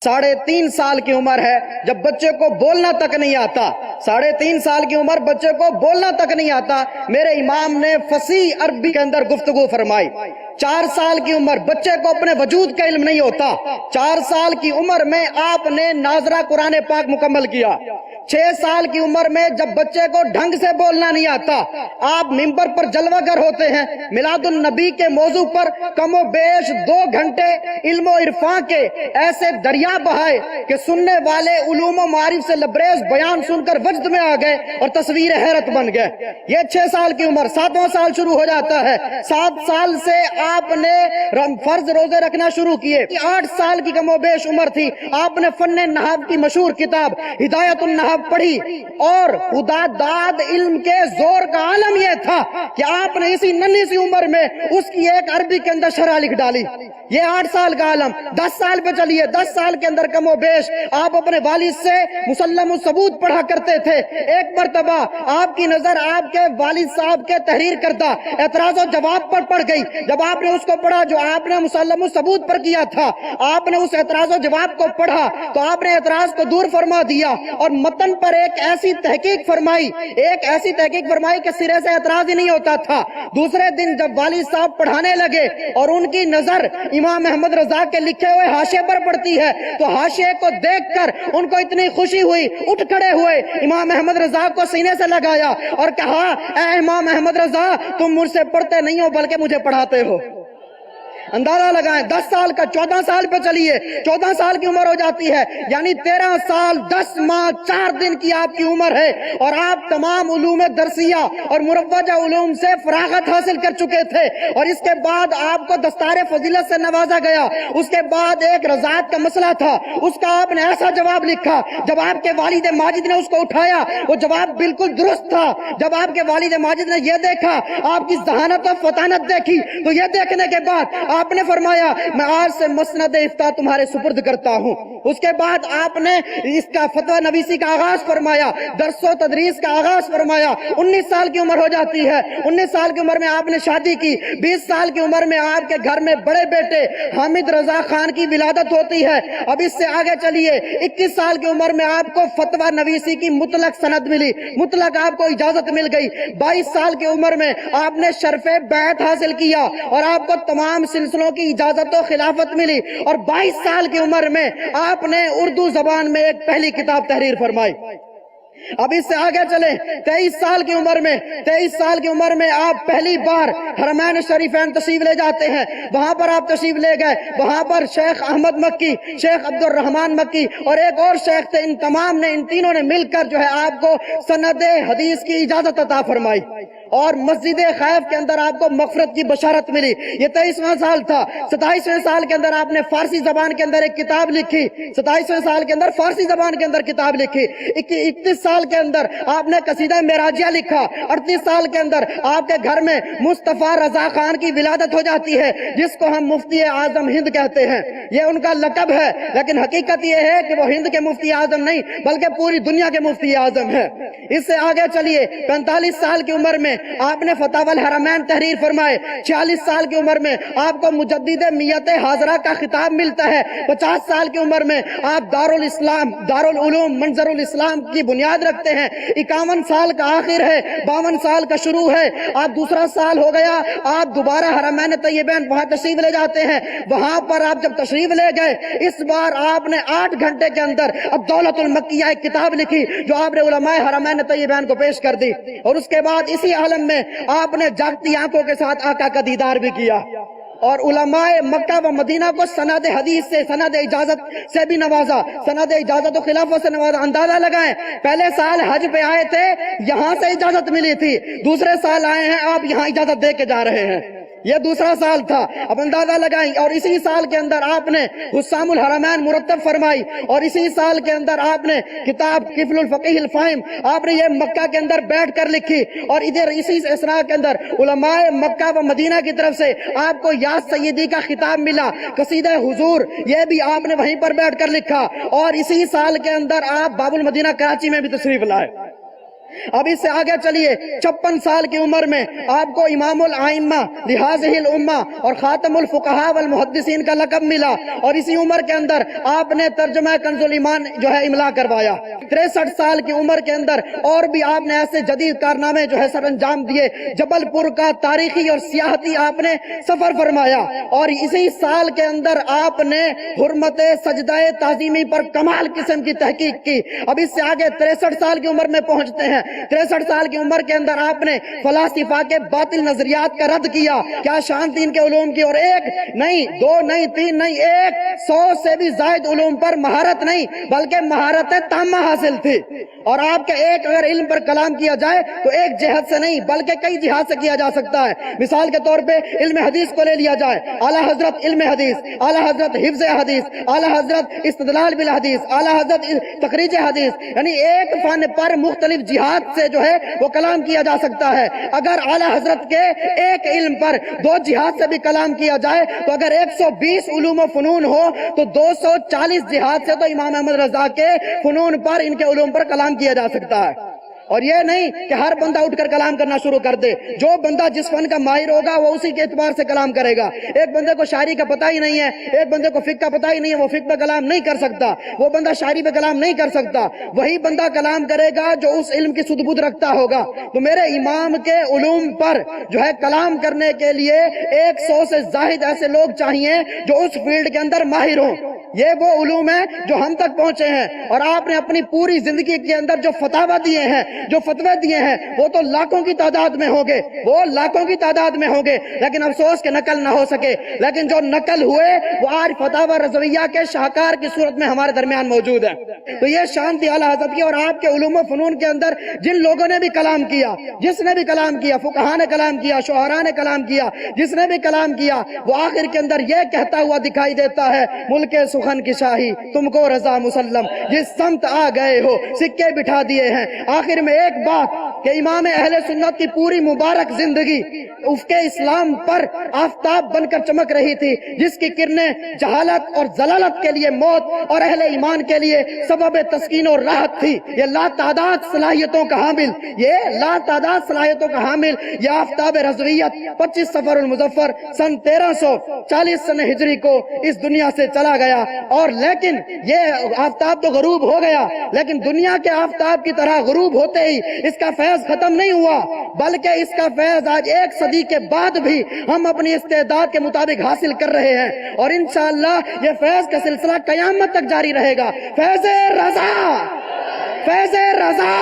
3.5 سال کی عمر ہے جب بچے کو بولنا تک نہیں آتا، 3.5 سال کی عمر بچے کو بولنا تک نہیں آتا، میرے امام نے فصیح عربی کے اندر گفتگو فرمائی۔ 4 سال کی عمر بچے کو اپنے وجود کا علم نہیں ہوتا، 4 سال کی عمر میں آپ نے ناظرہ قرآن پاک مکمل کیا۔ 6 سال کی عمر میں جب بچے کو ڈھنگ سے بولنا نہیں آتا، آپ ممبر پر جلوہ گر ہوتے ہیں، میلاد النبی کے موضوع پر کم و بیش 2 گھنٹے علم و عرفان کے ایسے دریا بہائے کہ سننے والے علوم و معارف سے لبریز بیان سن کر وجد میں آ گئے اور تصویر حیرت بن گئے۔ یہ 6 سال کی عمر، 7واں سال شروع ہو جاتا ہے، 7 سال سے آپ نے فرض روزے رکھنا شروع کیے۔ 8 سال کی کم و بیش عمر تھی، آپ نے فن نحو کی مشہور کتاب ہدایت النحو پڑھی، اور خدا داد علم کے زور کا عالم یہ تھا کہ آپ نے اسی ننھی سی عمر میں اس کی ایک عربی کے اندر شرح لکھ ڈالی۔ یہ 8 سال کا عالم، 10 سال پہ چلیے، 10 سال کے اندر کم و بیش آپ اپنے والد سے مسلم الثبوت پڑھا کرتے تھے۔ ایک مرتبہ آپ کی نظر آپ کے والد صاحب کے تحریر کردہ اعتراض و جواب پر پڑ گئی۔ جب آپ نے اس کو پڑھا جو آپ نے مسلم الثبوت پر کیا تھا، آپ نے اس اعتراض و جواب کو پڑھا تو آپ نے اعتراض کو دور فرما دیا اور متن پر ایک ایسی تحقیق فرمائی کہ سرے سے اعتراض ہی نہیں ہوتا تھا۔ دوسرے دن جب والد صاحب پڑھانے لگے اور ان کی نظر امام احمد رضا کے لکھے ہوئے حاشیے پر پڑتی ہے تو حاشیے کو دیکھ کر ان کو اتنی خوشی ہوئی، اٹھ کھڑے ہوئے، امام احمد رضا کو سینے سے لگایا اور کہا، اے امام احمد رضا، تم مجھ سے پڑھتے نہیں ہو بلکہ مجھے پڑھاتے ہو۔ اندازہ لگائیں، 10 سال کا 14 سال پہ چلیے، 14 سال کی عمر ہو جاتی ہے، یعنی 13 سال 10 ماہ 4 دن کی آپ کی عمر ہے، اور آپ تمام علوم درسیہ اور مروجہ علوم سے فراغت حاصل کر چکے تھے، اور اس کے بعد آپ کو دستار فضیلت سے نوازا گیا۔ اس کے بعد ایک رضاعت کا مسئلہ تھا، اس کا آپ نے ایسا جواب لکھا، جب آپ کے والد ماجد نے اس کو اٹھایا وہ جواب بالکل درست تھا۔ جب آپ کے والد ماجد نے یہ دیکھا، آپ کی ذہانت و فطانت دیکھی، تو یہ دیکھنے کے بعد آپ نے فرمایا، میں آج سے مسند افتاء تمہارے سپرد کرتا ہوں۔ اس کے بعد آپ نے اس کا فتویٰ نویسی کا آغاز فرمایا، درس و تدریس کا آغاز فرمایا۔ 19 سال کی عمر ہو جاتی ہے، 19 سال کی عمر میں آپ نے شادی کی، 20 سال کی عمر میں آپ کے گھر میں بڑے بیٹے حامد رضا خان کی ولادت ہوتی ہے۔ اب اس سے آگے چلیے، 21 سال کی عمر میں آپ کو فتویٰ نویسی کی مطلق سند ملی، مطلق آپ کو اجازت مل گئی۔ 22 سال کی عمر میں آپ نے شرف بیعت حاصل کیا اور آپ کو تمام سلسلوں کی اجازت و خلافت ملی، اور 22 سال کی عمر میں آپ نے اردو زبان میں ایک پہلی کتاب تحریر فرمائی۔ اب اس سے آگے چلیں، 23 سال کی عمر میں آپ پہلی بار حرمین شریفین تشریف لے جاتے ہیں۔ وہاں پر آپ تشریف لے گئے، وہاں پر شیخ احمد مکی، شیخ عبد الرحمن مکی اور ایک اور شیخ تھے، ان تینوں نے مل کر جو ہے آپ کو سند حدیث کی اجازت عطا فرمائی، اور مسجد خیف کے اندر آپ کو مغفرت کی بشارت ملی۔ یہ 23واں سال تھا۔ 27ویں سال کے اندر آپ نے فارسی زبان کے اندر ایک کتاب لکھی، 27ویں سال کے اندر فارسی زبان کے اندر کتاب لکھی۔ 31 سال کے اندر آپ نے قصیدہ معراجیہ لکھا۔ 38 سال کے اندر آپ کے گھر میں مصطفیٰ رضا خان کی ولادت ہو جاتی ہے، جس کو ہم مفتی اعظم ہند کہتے ہیں۔ یہ ان کا لقب ہے، لیکن حقیقت یہ ہے کہ وہ ہند کے مفتی اعظم نہیں بلکہ پوری دنیا کے مفتی اعظم ہے۔ اس سے آگے چلیے، 45 سال کی عمر میں آپ نے فتاوی الحرمین تحریر فرمائے۔ 46 سال کی عمر میں آپ کو مجدد میت حاضرہ کا خطاب ملتا ہے۔ 50 سال کی عمر میں آپ دارالعلوم منظر الاسلام کی بنیاد رکھتے ہیں۔ 51 سال کا آخر ہے، 52 سال کا شروع ہے، آپ دوسرا سال ہو گیا، آپ دوبارہ حرمین طیبین وہاں تشریف لے جاتے ہیں۔ وہاں پر آپ جب تشریف لے گئے، اس بار آپ نے 8 گھنٹے کے اندر الدولۃ المکیہ ایک کتاب لکھی جو آپ نے علماء حرمین طیبین کو پیش کر دی، اور اس کے بعد اسی عالم میں آپ نے جاگتی آنکھوں کے ساتھ آقا کا دیدار بھی کیا، اور علماء مکہ و مدینہ کو سند حدیث سے، سند اجازت سے بھی نوازا، سند اجازت و خلافت سے نوازا۔ اندازہ لگائیں، پہلے سال حج پہ آئے تھے، یہاں سے اجازت ملی تھی، دوسرے سال آئے ہیں، آپ یہاں اجازت دے کے جا رہے ہیں، یہ دوسرا سال تھا۔ اب اندازہ لگائیں، اور اسی سال کے اندر آپ نے حسام الحرمین مرتب فرمائی، اور اسی سال کے اندر آپ نے کتاب قفل الفقیہ الفاہم آپ نے یہ مکہ کے اندر بیٹھ کر لکھی، اور ادھر اسی اسنا کے اندر علماء مکہ و مدینہ کی طرف سے آپ کو یا سیدی کا خطاب ملا، قصیدہ حضور یہ بھی آپ نے وہیں پر بیٹھ کر لکھا، اور اسی سال کے اندر آپ باب المدینہ کراچی میں بھی تشریف لائے۔ اب اس سے آگے چلیے، 56 سال کی عمر میں آپ کو امام الائمہ لہذہ الامہ اور خاتم الفقہاء والمحدثین کا لقب ملا، اور اسی عمر کے اندر آپ نے ترجمہ کنز الایمان جو ہے املا کروایا۔ 63 سال کی عمر کے اندر اور بھی آپ نے ایسے جدید کارنامے جو ہے سر انجام دیے۔ جبل پور کا تاریخی اور سیاحتی آپ نے سفر فرمایا، اور اسی سال کے اندر آپ نے حرمت سجدہ تعظیمی پر کمال قسم کی تحقیق کی۔ اب اس سے آگے 63 سال کی عمر میں پہنچتے ہیں۔ 63 سال کی عمر کے اندر آپ نے فلاسفہ کے باطل نظریات کا رد کیا۔ کیا شان تھی ان کے علوم کی، اور ایک نہیں، دو نہیں، تین نہیں، 100 سے بھی زائد علوم پر مہارت نہیں بلکہ مہارت تامہ حاصل تھی۔ اور آپ کے ایک اگر علم پر کلام کیا جائے تو ایک جہت سے نہیں بلکہ کئی جہات سے کیا جا سکتا ہے۔ مثال کے طور پہ علم حدیث کو لے لیا جائے، اعلیٰ حضرت علم حدیث، اعلیٰ حضرت حفظ حدیث، اعلیٰ حضرت استدلال بالحدیث، اعلیٰ حضرت تخریج حدیث، یعنی ایک فن پر مختلف جہات سے جو ہے وہ کلام کیا جا سکتا ہے۔ اگر اعلیٰ حضرت کے ایک علم پر 2 جہات سے بھی کلام کیا جائے تو اگر 120 علوم و فنون ہو تو 240 جہات سے تو امام احمد رضا کے فنون پر، ان کے علوم پر کلام کیا جا سکتا ہے۔ اور یہ نہیں کہ ہر بندہ اٹھ کر کلام کرنا شروع کر دے، جو بندہ جس فن کا ماہر ہوگا وہ اسی کے اعتبار سے کلام کرے گا۔ ایک بندے کو شاعری کا پتہ ہی نہیں ہے، ایک بندے کو فقہ کا پتہ ہی نہیں ہے، وہ فقہ پہ کلام نہیں کر سکتا، وہ بندہ شاعری پہ کلام نہیں کر سکتا۔ وہی بندہ کلام کرے گا جو اس علم کی سدھ بدھ رکھتا ہوگا۔ تو میرے امام کے علوم پر جو ہے کلام کرنے کے لیے 100 سے زائد ایسے لوگ چاہیے جو اس فیلڈ کے اندر ماہر ہوں۔ یہ وہ علوم ہیں جو ہم تک پہنچے ہیں، اور آپ نے اپنی پوری زندگی کے اندر جو فتاوی دیے ہیں، جو فتوے دیے ہیں، وہ تو لاکھوں کی تعداد میں ہوں گے، وہ لاکھوں کی تعداد میں ہوں گے، لیکن افسوس کہ نقل نہ ہو سکے۔ لیکن جو نقل ہوئے وہ آج فتاوی رضویہ کے شاہکار کی صورت میں ہمارے درمیان موجود ہے۔ تو یہ شان تھی اعلیٰ حضرت کی، اور آپ کے علوم و فنون کے اندر جن لوگوں نے بھی کلام کیا، جس نے بھی کلام کیا، فقہاء نے کلام کیا، شعراء نے کلام کیا، جس نے بھی کلام کیا، وہ آخر کے اندر یہ کہتا ہوا دکھائی دیتا ہے، ملک سخن کی شاہی تم کو رضا مسلم، جس سمت آ گئے ہو سکے بٹھا دیے ہیں۔ آخر میں ایک بات کہ امام اہل سنت کی پوری مبارک زندگی افق اسلام پر آفتاب بن کر چمک رہی تھی، جس کی کرنیں جہالت اور ضلالت کے لیے موت اور اہل ایمان کے لیے سبب تسکین اور راحت تھی۔ یہ لا تعداد صلاحیتوں کا حامل، یہ لا تعداد صلاحیتوں کا حامل یہ آفتاب رضویت 25 صفر المظفر سن 1340 سن ہجری کو اس دنیا سے چلا گیا۔ اور لیکن یہ آفتاب تو غروب ہو گیا، لیکن دنیا کے آفتاب کی طرح غروب ہوتے ہی اس کا فیض ختم نہیں ہوا، بلکہ اس کا فیض آج 1 صدی کے بعد بھی ہم اپنی استعداد کے مطابق حاصل کر رہے ہیں، اور انشاءاللہ یہ فیض کا سلسلہ قیامت تک جاری رہے گا۔ فیض رضا، فیض رضا۔